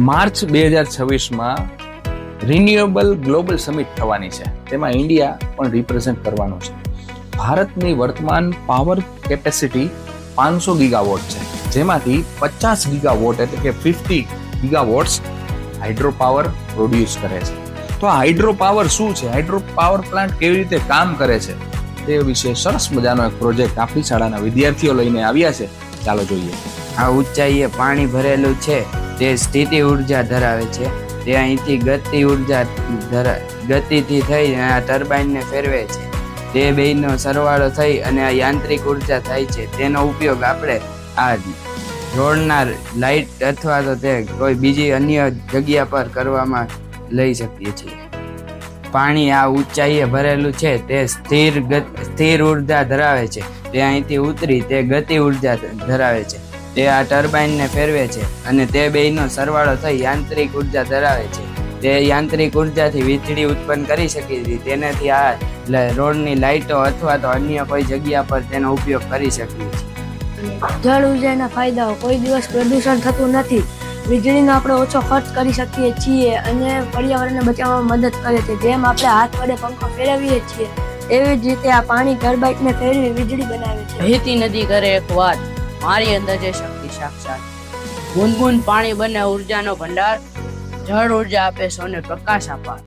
March 2026માં renewable global summit થવાની છે. તેમાં ઇન્ડિયા પણ રિપ્રેઝેન્ટ કરવાનું છે. ભારતની વર્તમાન પાવર કેપેસિટી 500 ગીગાવોટ છે, જેમાંથી 50 ગીગાવોટ એટલે કે 50 ગીગાવોટ્સ હાઇડ્રો પાવર પ્રોડ્યુસ કરે છે. તો આ હાઇડ્રો પાવર શું છે, હાઇડ્રો પાવર પ્લાન્ટ કેવી રીતે કામ કરે છે, તે વિશે સરસ મજાનો એક પ્રોજેક્ટ આપણી શાળાના વિદ્યાર્થીઓ લઈને આવ્યા છે. ચાલો જોઈએ. આ ઊંચાઈએ પાણી ભરેલું છે તે સ્થિતિ ઉર્જા ધરાવે છે. તે અહીંથી ગતિથી થઈ આ ટર્બાઇનને ફેરવે છે. તે બેયનો સરવાળો થઈ અને આ યાંત્રિક ઉર્જા થાય છે. તેનો ઉપયોગ આપણે આ રોડના લાઇટ અથવા તો તે કોઈ બીજી અન્ય જગ્યા પર કરવામાં લઈ શકીએ છીએ. પાણી આ ઊંચાઈએ ભરેલું છે તે સ્થિર ઉર્જા ધરાવે છે. તે અહીંથી ઉતરી તે ગતિ ઉર્જા ધરાવે છે. તે આ ટર્બાઇનને ફેરવે છે અને તે બેયનો સરવાળો થઈ યાંત્રિક ઉર્જા ધરાવે છે. તે યાંત્રિક ઉર્જાથી વીજળી ઉત્પન્ન કરી શકીએ છીએ. તેનાથી આ રોડની લાઇટો અથવા તો અન્ય કોઈ જગ્યા પર તેનો ઉપયોગ કરી શકીએ છીએ. જળ ઉર્જાના ફાયદાઓ: કોઈ દિવસ પ્રદૂષણ થતું નથી, વીજળીનો આપણે ઓછો ખર્ચ કરી શકીએ છીએ અને પર્યાવરણને બચાવવામાં મદદ કરે છે. જેમ આપણે હાથ વડે પંખો ફેરવીએ છીએ એવી જ રીતે આ પાણી ટર્બાઇનને ફેરવી વીજળી બનાવે છે. વહેતી નદી કરે એક વાત, મારી અંદર છે શક્તિ સાક્ષાત. બૂંદ બૂંદ પાણી બને ઉર્જાનો ભંડાર, જળ ઉર્જા આપે સૌને પ્રકાશ આપાર.